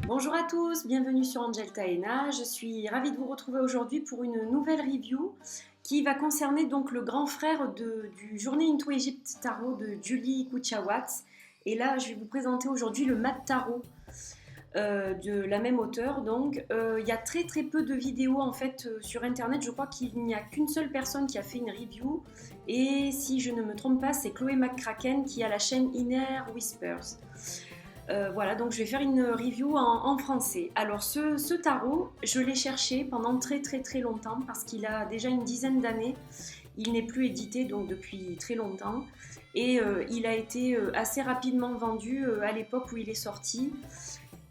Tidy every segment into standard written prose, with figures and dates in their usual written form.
Bonjour à tous, bienvenue sur Angel Taena. Je suis ravie de vous retrouver aujourd'hui pour une nouvelle review qui va concerner donc le grand frère du Journey into Egypt Tarot de Julie Kuchawatz. Et là, je vais vous présenter aujourd'hui le Mat Tarot de la même auteure. Donc, il y a très peu de vidéos en fait sur internet. Je crois qu'il n'y a qu'une seule personne qui a fait une review. Et si je ne me trompe pas, c'est Chloé McCracken qui a la chaîne Inner Whispers. Voilà, donc je vais faire une review en français. Alors ce tarot, je l'ai cherché pendant très longtemps parce qu'il a déjà une dizaine d'années. Il n'est plus édité donc depuis très longtemps et il a été assez rapidement vendu à l'époque où il est sorti.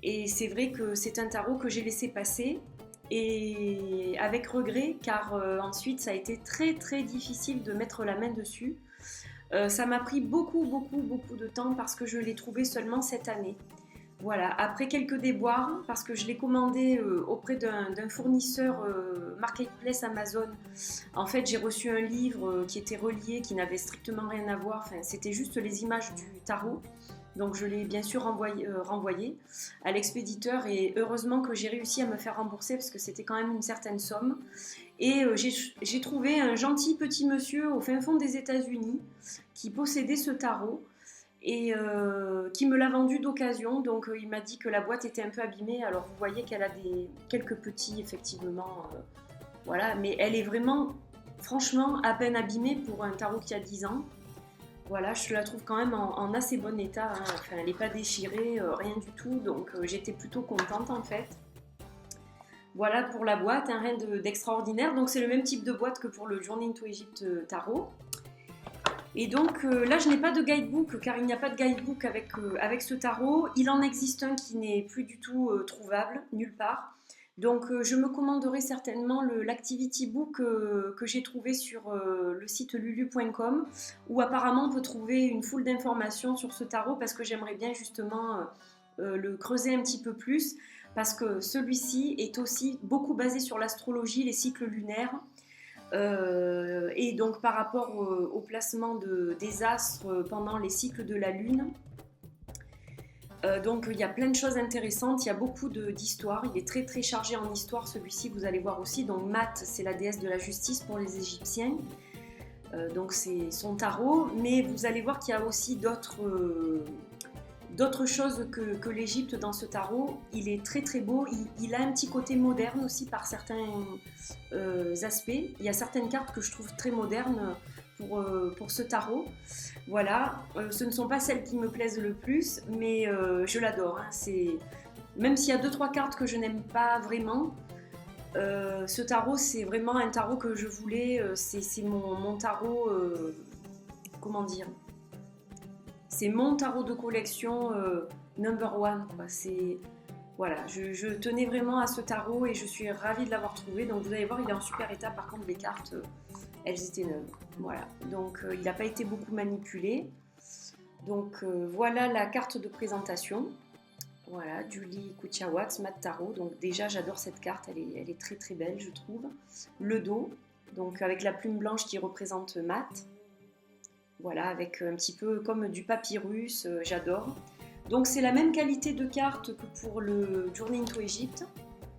Et c'est vrai que c'est un tarot que j'ai laissé passer et avec regret car ensuite ça a été très difficile de mettre la main dessus. Ça m'a pris beaucoup de temps parce que je l'ai trouvé seulement cette année. Voilà, après quelques déboires, parce que je l'ai commandé auprès d'un fournisseur Marketplace Amazon. En fait, j'ai reçu un livre qui était relié, qui n'avait strictement rien à voir. Enfin, c'était juste les images du tarot. Donc je l'ai bien sûr renvoyé à l'expéditeur et heureusement que j'ai réussi à me faire rembourser parce que c'était quand même une certaine somme. Et j'ai trouvé un gentil petit monsieur au fin fond des États-Unis qui possédait ce tarot et qui me l'a vendu d'occasion. Donc il m'a dit que la boîte était un peu abîmée. Alors vous voyez qu'elle a quelques petits effectivement. Voilà, mais elle est vraiment franchement à peine abîmée pour un tarot qui a 10 ans. Voilà, je la trouve quand même en assez bon état. Hein. Enfin, elle n'est pas déchirée, rien du tout. Donc j'étais plutôt contente en fait. Voilà pour la boîte, hein, rien d'extraordinaire. Donc c'est le même type de boîte que pour le Journey into Egypt Tarot. Et donc là je n'ai pas de guidebook car il n'y a pas de guidebook avec ce tarot. Il en existe un qui n'est plus du tout trouvable, nulle part. Donc je me commanderai certainement l'activity book que j'ai trouvé sur le site lulu.com où apparemment on peut trouver une foule d'informations sur ce tarot parce que j'aimerais bien justement le creuser un petit peu plus parce que celui-ci est aussi beaucoup basé sur l'astrologie, les cycles lunaires et donc par rapport au placement des astres pendant les cycles de la lune. Donc il y a plein de choses intéressantes, il y a beaucoup d'histoires, il est très chargé en histoire celui-ci, vous allez voir aussi. Donc Mat, c'est la déesse de la justice pour les Égyptiens, donc c'est son tarot, mais vous allez voir qu'il y a aussi d'autres choses que l'Égypte dans ce tarot. Il est très beau, il a un petit côté moderne aussi par certains aspects. Il y a certaines cartes que je trouve très modernes pour ce tarot. Voilà, ce ne sont pas celles qui me plaisent le plus, mais je l'adore. Hein. Même s'il y a 2-3 cartes que je n'aime pas vraiment, ce tarot, c'est vraiment un tarot que je voulais. C'est mon tarot, comment dire, c'est mon tarot de collection number one. Quoi. Voilà, je tenais vraiment à ce tarot et je suis ravie de l'avoir trouvé. Donc vous allez voir, il est en super état. Par contre, les cartes, elles étaient neuves. Voilà, donc il n'a pas été beaucoup manipulé. Donc voilà la carte de présentation. Voilà, Julie Kuchawatz, Mat Tarot. Donc déjà, j'adore cette carte, elle est très belle, je trouve. Le dos, donc avec la plume blanche qui représente Mat. Voilà, avec un petit peu comme du papyrus, j'adore. Donc c'est la même qualité de carte que pour le Journey into Egypt.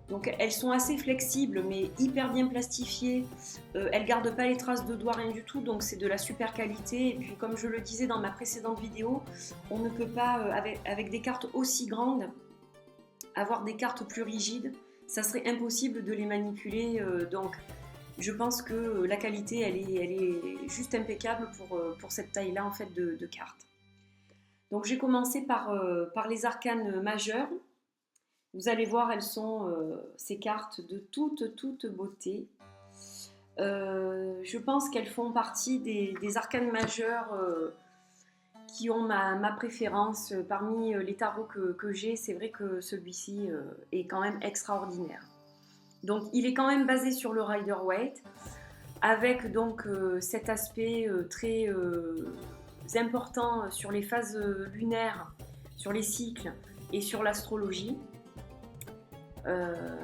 Donc elles sont assez flexibles mais hyper bien plastifiées. Elles ne gardent pas les traces de doigts, rien du tout. Donc c'est de la super qualité. Et puis comme je le disais dans ma précédente vidéo, on ne peut pas, avec des cartes aussi grandes, avoir des cartes plus rigides. Ça serait impossible de les manipuler. Donc je pense que la qualité, elle est juste impeccable pour cette taille-là en fait de cartes. Donc j'ai commencé par les arcanes majeures. Vous allez voir, elles sont ces cartes de toute beauté. Je pense qu'elles font partie des arcanes majeures qui ont ma préférence. Parmi les tarots que j'ai, c'est vrai que celui-ci est quand même extraordinaire. Donc il est quand même basé sur le Rider-Waite, avec donc cet aspect très important sur les phases lunaires, sur les cycles et sur l'astrologie.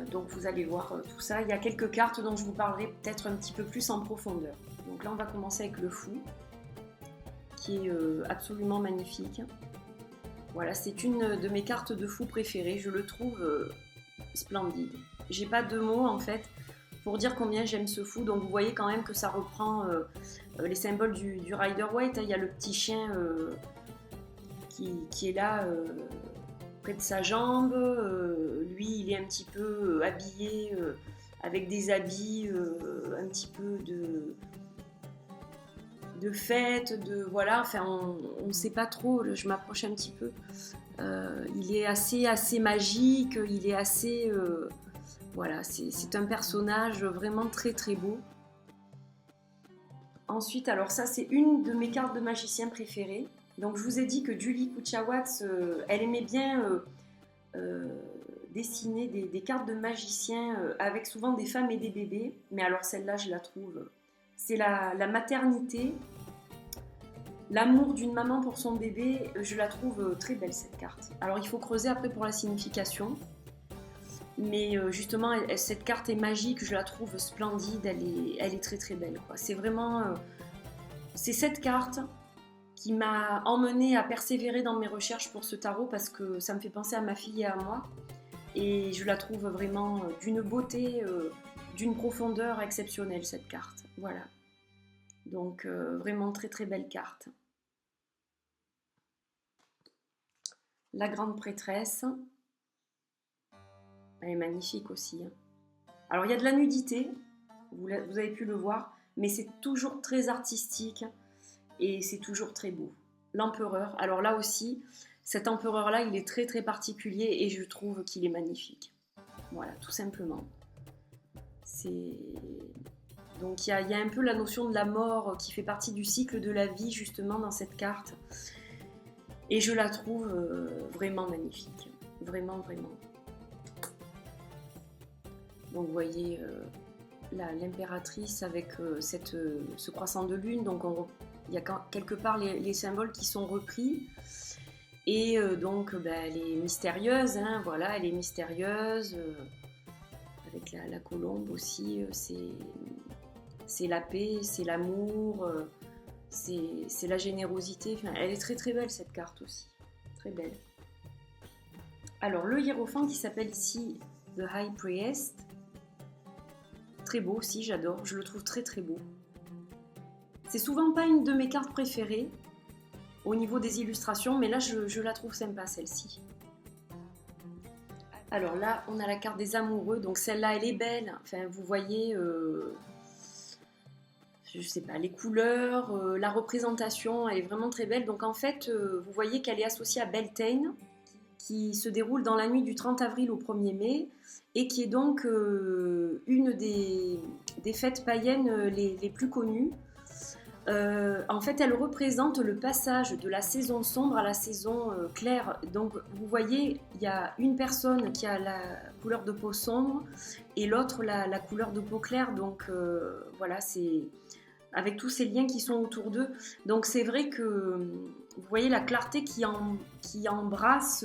Donc vous allez voir tout ça. Il y a quelques cartes dont je vous parlerai peut-être un petit peu plus en profondeur. Donc là on va commencer avec le fou, qui est absolument magnifique. Voilà, c'est une de mes cartes de fou préférées. Je le trouve splendide. J'ai pas de mots en fait pour dire combien j'aime ce fou. Donc vous voyez quand même que ça reprend les symboles du Rider-Waite. Il y a le petit chien qui est là près de sa jambe. Lui, il est un petit peu habillé avec des habits un petit peu de fête, voilà. Enfin, on ne sait pas trop. Je m'approche un petit peu. Il est assez magique. Il est assez voilà. C'est un personnage vraiment très très beau. Ensuite, alors ça, c'est une de mes cartes de magicien préférées. Donc je vous ai dit que Julie Kuchawatz, elle aimait bien dessiner des cartes de magicien avec souvent des femmes et des bébés. Mais alors celle-là, je la trouve... C'est la maternité, l'amour d'une maman pour son bébé. Je la trouve très belle cette carte. Alors il faut creuser après pour la signification. Mais justement, cette carte est magique, je la trouve splendide, elle est très très belle, quoi. C'est vraiment... c'est cette carte qui m'a emmenée à persévérer dans mes recherches pour ce tarot parce que ça me fait penser à ma fille et à moi. Et je la trouve vraiment d'une beauté, d'une profondeur exceptionnelle cette carte. Voilà. Donc vraiment très très belle carte. La grande prêtresse. Elle est magnifique aussi. Alors il y a de la nudité, vous avez pu le voir, mais c'est toujours très artistique. Et c'est toujours très beau. L'empereur, alors là aussi, cet empereur-là, il est très très particulier et je trouve qu'il est magnifique. Voilà, tout simplement. Donc il y a un peu la notion de la mort qui fait partie du cycle de la vie justement dans cette carte. Et je la trouve vraiment magnifique. Vraiment, vraiment. Donc vous voyez l'impératrice avec ce croissant de lune. Donc il y a quelque part les symboles qui sont repris. Et donc elle est mystérieuse, hein, voilà, elle est mystérieuse. Avec la colombe aussi, c'est la paix, c'est l'amour, c'est la générosité. Enfin, elle est très très belle cette carte aussi, très belle. Alors le hiérophant qui s'appelle ici The High Priest, très beau aussi, j'adore, je le trouve très très beau. C'est souvent pas une de mes cartes préférées au niveau des illustrations, mais là je la trouve sympa celle-ci. Alors là, on a la carte des amoureux, donc celle-là elle est belle. Enfin, vous voyez, je sais pas, les couleurs, la représentation, elle est vraiment très belle. Donc en fait, vous voyez qu'elle est associée à Beltane, qui se déroule dans la nuit du 30 avril au 1er mai, et qui est donc une des fêtes païennes les plus connues. En fait, elle représente le passage de la saison sombre à la saison claire. Donc, vous voyez, il y a une personne qui a la couleur de peau sombre et l'autre la couleur de peau claire. Donc, voilà, c'est avec tous ces liens qui sont autour d'eux. Donc, c'est vrai que vous voyez la clarté qui embrasse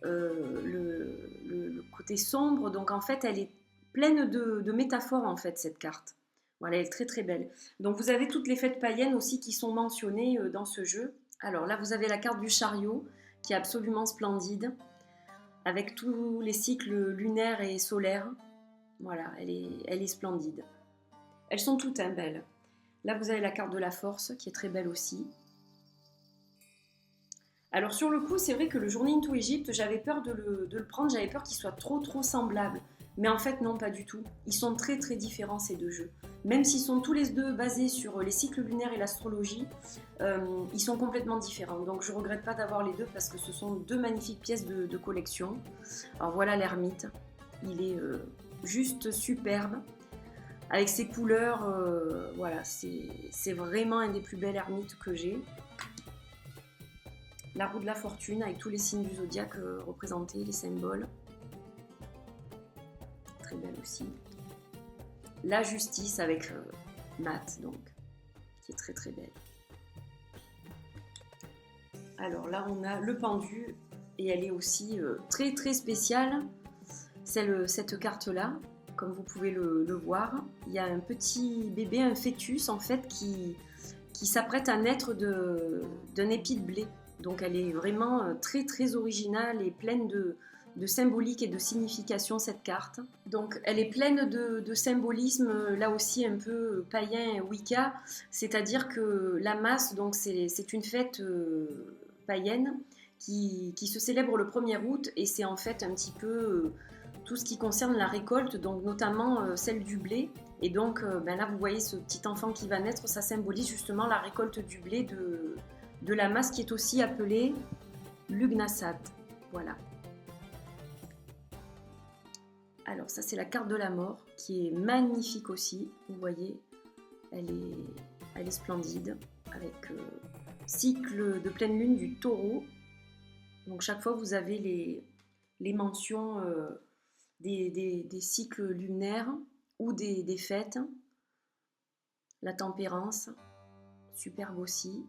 le côté sombre. Donc, en fait, elle est pleine de métaphores, en fait, cette carte. Voilà, elle est très très belle. Donc vous avez toutes les fêtes païennes aussi qui sont mentionnées dans ce jeu. Alors là, vous avez la carte du chariot qui est absolument splendide, avec tous les cycles lunaires et solaires. Voilà, elle est splendide. Elles sont toutes belles. Là, vous avez la carte de la force qui est très belle aussi. Alors sur le coup, c'est vrai que le Journey into Egypt, j'avais peur de le prendre, j'avais peur qu'il soit trop semblable. Mais en fait, non, pas du tout. Ils sont très très différents ces deux jeux. Même s'ils sont tous les deux basés sur les cycles lunaires et l'astrologie, ils sont complètement différents. Donc je ne regrette pas d'avoir les deux parce que ce sont deux magnifiques pièces de collection. Alors voilà l'ermite. Il est juste superbe. Avec ses couleurs, voilà, c'est vraiment un des plus belles ermites que j'ai. La roue de la fortune avec tous les signes du zodiaque représentés, les symboles. Très belle aussi. La justice avec Matt, donc, qui est très très belle. Alors là, on a le pendu, et elle est aussi très très spéciale, cette carte-là, comme vous pouvez le voir. Il y a un petit bébé, un fœtus, en fait, qui s'apprête à naître d'un épi de blé. Donc elle est vraiment très très originale et pleine de symbolique et de signification, cette carte. Donc elle est pleine de symbolisme, là aussi un peu païen, Wicca, c'est-à-dire que la masse, donc c'est une fête païenne qui se célèbre le 1er août, et c'est en fait un petit peu tout ce qui concerne la récolte, donc notamment celle du blé. Et donc là vous voyez ce petit enfant qui va naître, ça symbolise justement la récolte du blé de la masse, qui est aussi appelée Lugnasad. Voilà. Alors ça c'est la carte de la mort, qui est magnifique aussi, vous voyez, elle est splendide, avec cycle de pleine lune du taureau. Donc chaque fois vous avez les mentions des cycles lunaires ou des fêtes. La tempérance, superbe aussi.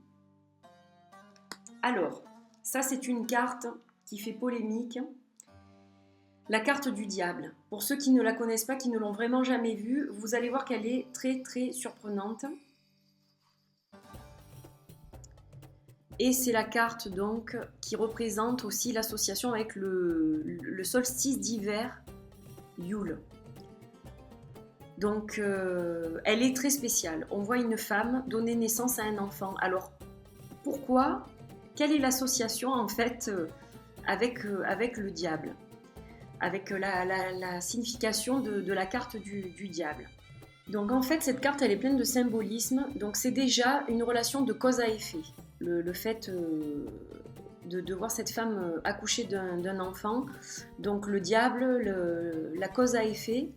Alors, ça c'est une carte qui fait polémique. La carte du diable. Pour ceux qui ne la connaissent pas, qui ne l'ont vraiment jamais vue, vous allez voir qu'elle est très très surprenante. Et c'est la carte donc qui représente aussi l'association avec le solstice d'hiver, Yule. Donc elle est très spéciale. On voit une femme donner naissance à un enfant. Alors pourquoi? Quelle est l'association en fait avec le diable? Avec la signification de la carte du diable. Donc en fait cette carte elle est pleine de symbolisme, donc c'est déjà une relation de cause à effet. Le fait de voir cette femme accoucher d'un enfant, donc le diable, la cause à effet.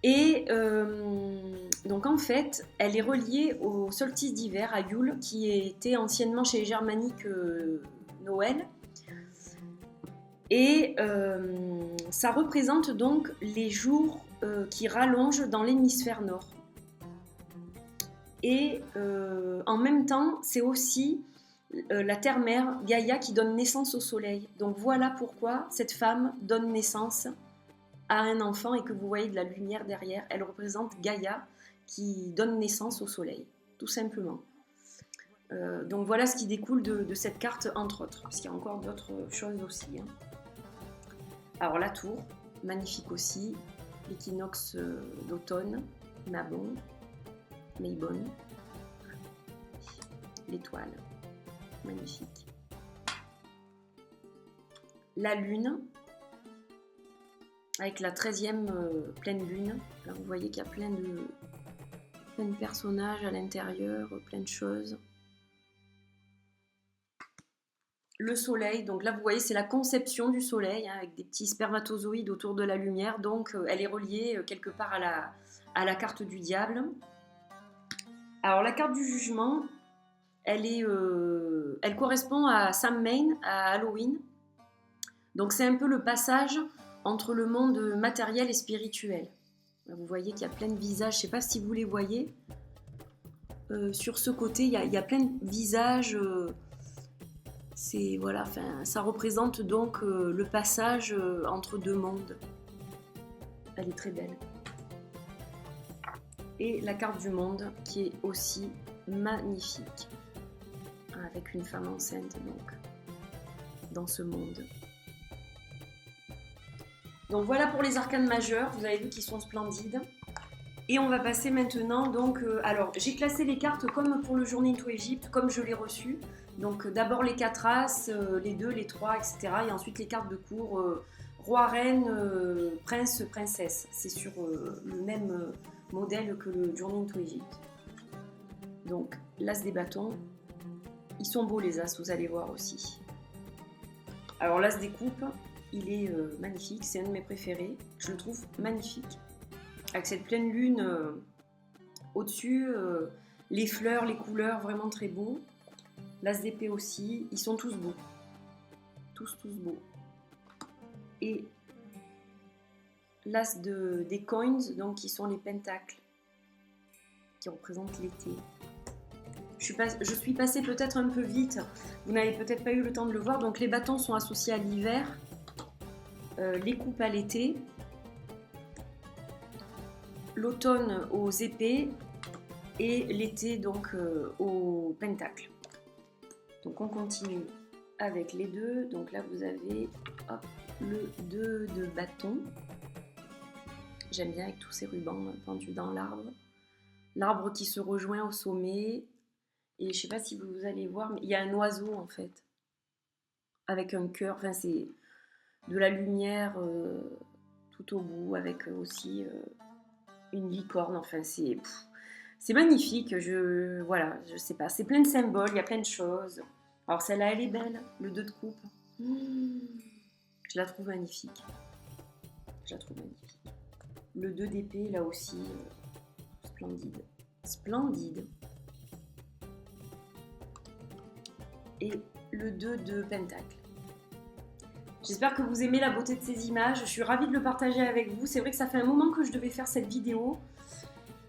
Et donc en fait elle est reliée au solstice d'hiver, à Yule, qui était anciennement chez les Germaniques Noël. Et ça représente donc les jours qui rallongent dans l'hémisphère nord. Et en même temps, c'est aussi la terre-mère, Gaïa, qui donne naissance au soleil. Donc voilà pourquoi cette femme donne naissance à un enfant et que vous voyez de la lumière derrière. Elle représente Gaïa qui donne naissance au soleil, tout simplement. Donc voilà ce qui découle de cette carte, entre autres, parce qu'il y a encore d'autres choses aussi. Hein. Alors la tour, magnifique aussi, l'équinoxe d'automne, Mabon, Meibon, l'étoile, magnifique. La lune, avec la 13e pleine lune, là vous voyez qu'il y a plein de personnages à l'intérieur, plein de choses. Le soleil, donc là vous voyez c'est la conception du soleil, hein, avec des petits spermatozoïdes autour de la lumière, donc elle est reliée quelque part à la carte du diable. Alors la carte du jugement, elle correspond à Samhain, à Halloween, donc c'est un peu le passage entre le monde matériel et spirituel. Là, vous voyez qu'il y a plein de visages, je ne sais pas si vous les voyez, sur ce côté il y a plein de visages. Voilà, ça représente donc le passage entre deux mondes. Elle est très belle. Et la carte du monde qui est aussi magnifique, avec une femme enceinte donc dans ce monde. Donc voilà pour les arcanes majeurs, vous avez vu qu'ils sont splendides. Et on va passer maintenant donc, alors j'ai classé les cartes comme pour le Journey into Egypt, comme je l'ai reçu. Donc d'abord les 4 As, les 2, les 3, etc. Et ensuite les cartes de cour, roi, reine, prince, princesse. C'est sur le même modèle que le Journey into Egypt. Donc l'As des bâtons, ils sont beaux les As, vous allez voir aussi. Alors l'As des coupes, il est magnifique, c'est un de mes préférés. Je le trouve magnifique. Avec cette pleine lune au-dessus, les fleurs, les couleurs, vraiment très beaux. L'As d'épée aussi, ils sont tous beaux. Tous beaux. Et l'As des coins, donc qui sont les pentacles, qui représentent l'été. Je suis passée peut-être un peu vite, vous n'avez peut-être pas eu le temps de le voir, donc les bâtons sont associés à l'hiver, les coupes à l'été, l'automne aux épées et l'été donc aux pentacles. Donc on continue avec les deux. Donc là vous avez hop, le 2 de bâton. J'aime bien avec tous ces rubans pendus dans l'arbre. L'arbre qui se rejoint au sommet. Et je ne sais pas si vous allez voir, mais il y a un oiseau en fait. Avec un cœur. Enfin c'est de la lumière tout au bout. Avec aussi une licorne. Enfin c'est magnifique. Voilà, je sais pas. C'est plein de symboles, il y a plein de choses. Alors celle-là, elle est belle. Le 2 de coupe. Je la trouve magnifique. Je la trouve magnifique. Le 2 d'épée, là aussi, splendide. Splendide. Et le 2 de pentacle. J'espère que vous aimez la beauté de ces images. Je suis ravie de le partager avec vous. C'est vrai que ça fait un moment que je devais faire cette vidéo.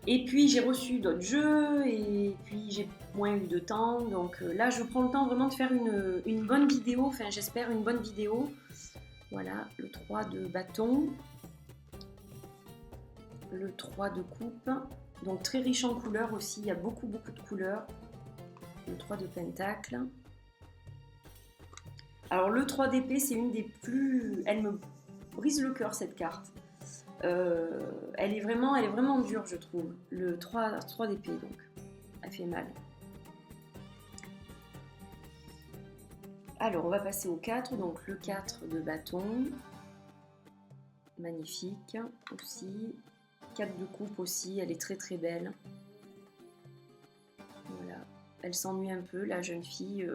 Et puis j'ai reçu d'autres jeux et puis j'ai moins eu de temps. Donc là, je prends le temps vraiment de faire une bonne vidéo. Enfin, j'espère une bonne vidéo. Voilà, le 3 de bâton. Le 3 de coupe. Donc très riche en couleurs aussi. Il y a beaucoup de couleurs. Le 3 de pentacle. Alors le 3 d'épée, c'est une des plus... Elle me brise le cœur cette carte. Elle est vraiment dure, je trouve. Le 3 d'épée, donc. Elle fait mal. Alors, on va passer au 4. Donc, le 4 de bâton. Magnifique aussi. 4 de coupe aussi. Elle est très belle. Voilà. Elle s'ennuie un peu, la jeune fille.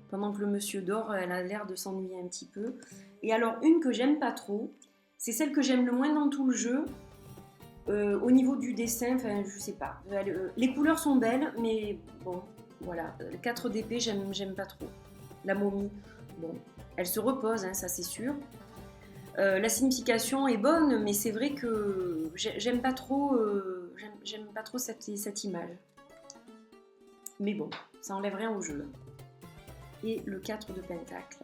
Pendant que le monsieur dort, elle a l'air de s'ennuyer un petit peu. Et alors, une que j'aime pas trop, c'est celle que j'aime le moins dans tout le jeu. Au niveau du dessin, enfin, je sais pas. Les couleurs sont belles, mais bon, voilà. Le 4 d'épée, j'aime pas trop. La momie, bon, elle se repose, hein, ça c'est sûr. La signification est bonne, mais c'est vrai que j'aime pas trop, cette image. Mais bon, ça enlève rien au jeu. Et le 4 de pentacle.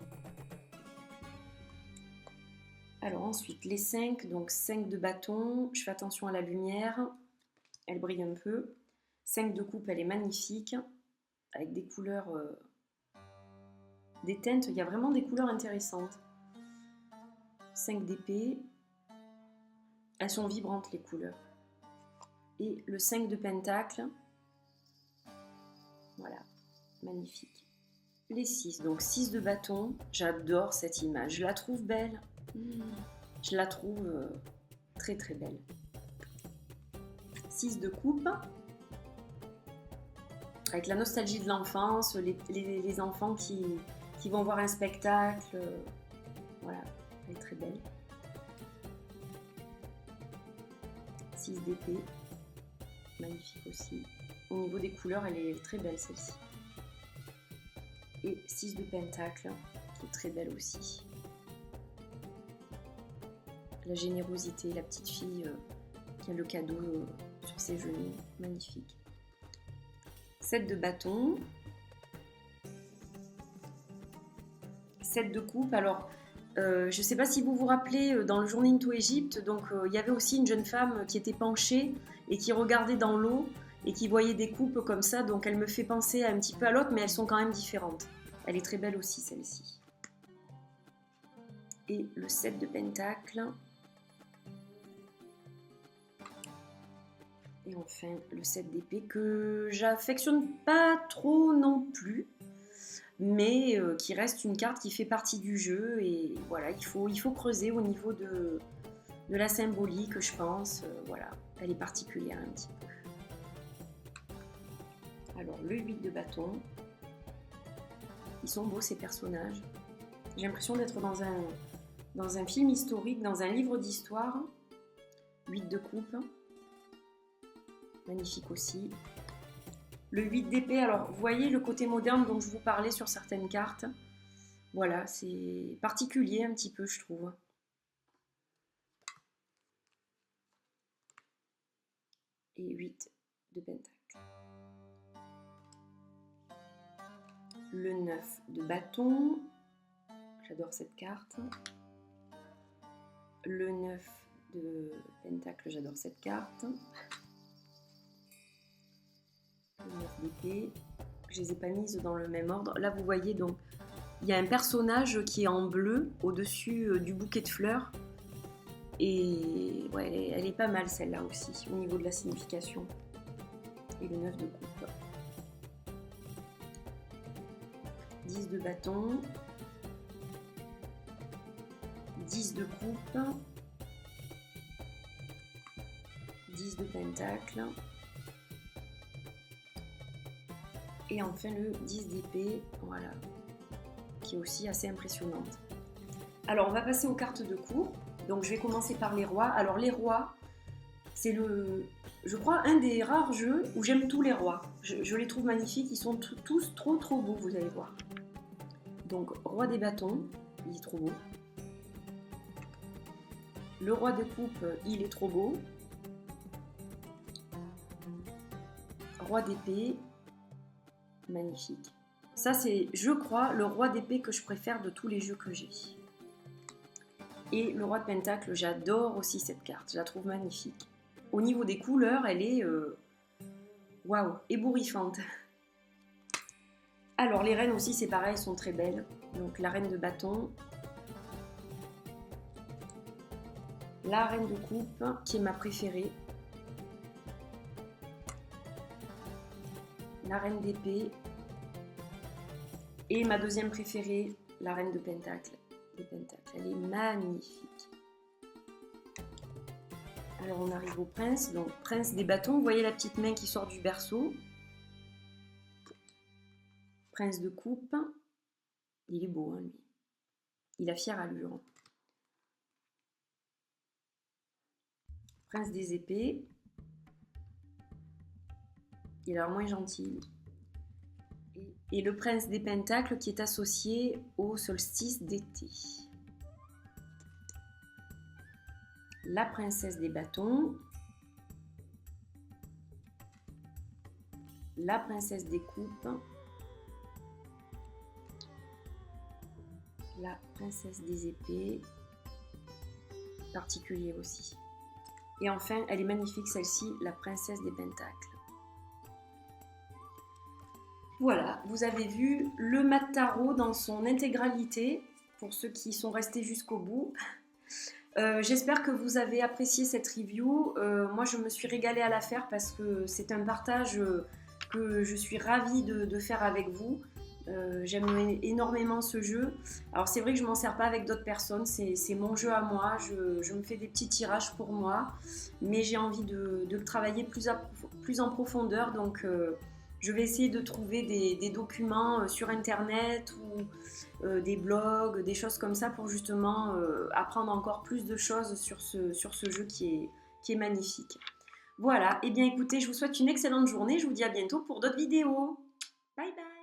Alors ensuite, les 5, donc 5 de bâton, je fais attention à la lumière, elle brille un peu. 5 de coupe, elle est magnifique, avec des couleurs, des teintes, il y a vraiment des couleurs intéressantes. 5 d'épée, elles sont vibrantes les couleurs. Et le 5 de pentacle, voilà, magnifique. Les 6, donc 6 de bâton, j'adore cette image, je la trouve belle. Je la trouve très belle. 6 de coupe. Avec la nostalgie de l'enfance, les enfants qui vont voir un spectacle. Voilà, elle est très belle. 6 d'épée. Magnifique aussi. Au niveau des couleurs, elle est très belle celle-ci. Et 6 de pentacle, qui est très belle aussi. La générosité, la petite fille qui a le cadeau sur ses genoux, magnifique. 7 de bâton. 7 de coupe, alors je ne sais pas si vous vous rappelez, dans le Journey into Egypt, donc il y avait aussi une jeune femme qui était penchée et qui regardait dans l'eau et qui voyait des coupes comme ça, donc elle me fait penser un petit peu à l'autre, mais elles sont quand même différentes. Elle est très belle aussi celle-ci. Et le 7 de pentacle. Et enfin, le 7 d'épée que j'affectionne pas trop non plus, mais qui reste une carte qui fait partie du jeu. Et voilà, il faut creuser au niveau de la symbolique, je pense. Voilà, elle est particulière un petit peu. Alors, le 8 de bâton. Ils sont beaux ces personnages. J'ai l'impression d'être dans un film historique, dans un livre d'histoire. 8 de coupe. Magnifique aussi. Le 8 d'épée, alors vous voyez le côté moderne dont je vous parlais sur certaines cartes. Voilà, c'est particulier un petit peu, je trouve. Et 8 de pentacle. Le 9 de bâton. J'adore cette carte. Le 9 de pentacle, j'adore cette carte. Le 9 d'épée, Je les ai pas mises dans le même ordre. Là, vous voyez, donc, il y a un personnage qui est en bleu au-dessus du bouquet de fleurs. Et ouais, elle est pas mal celle-là aussi, au niveau de la signification. Et le 9 de coupe. 10 de bâton. 10 de coupe. 10 de pentacle. Et enfin le 10 d'épée, voilà, qui est aussi assez impressionnante. Alors on va passer aux cartes de cour. Donc je vais commencer par les rois. Alors les rois, c'est je crois, un des rares jeux où j'aime tous les rois. Je les trouve magnifiques, ils sont tous trop beaux, vous allez voir. Donc roi des bâtons, il est trop beau. Le roi de coupe, il est trop beau. Roi d'épée, magnifique. Ça c'est, je crois, le roi d'épée que je préfère de tous les jeux que j'ai. Et le roi de pentacle, j'adore aussi cette carte, je la trouve magnifique. Au niveau des couleurs, elle est waouh, ébouriffante. Alors les reines aussi, c'est pareil, elles sont très belles. Donc la reine de bâton, la reine de coupe, qui est ma préférée, la reine d'épée, et ma deuxième préférée, la reine de pentacle. Elle est magnifique. Alors on arrive au prince, donc prince des bâtons, vous voyez la petite main qui sort du berceau. Prince de coupe, il est beau hein, lui. Il a fière allure. Prince des épées, il a l'air moins gentil. Et le prince des pentacles qui est associé au solstice d'été. La princesse des bâtons. La princesse des coupes. La princesse des épées. Particulier aussi. Et enfin, elle est magnifique celle-ci, la princesse des pentacles. Voilà, vous avez vu le mat tarot dans son intégralité, pour ceux qui sont restés jusqu'au bout. J'espère que vous avez apprécié cette review. Moi, je me suis régalée à la faire parce que c'est un partage que je suis ravie de faire avec vous. J'aime énormément ce jeu. Alors c'est vrai que je m'en sers pas avec d'autres personnes, c'est mon jeu à moi, je me fais des petits tirages pour moi, mais j'ai envie de le travailler plus en profondeur, donc je vais essayer de trouver des documents sur internet ou des blogs, des choses comme ça pour justement apprendre encore plus de choses sur ce jeu qui est magnifique. Voilà, et bien écoutez, je vous souhaite une excellente journée, je vous dis à bientôt pour d'autres vidéos. Bye bye.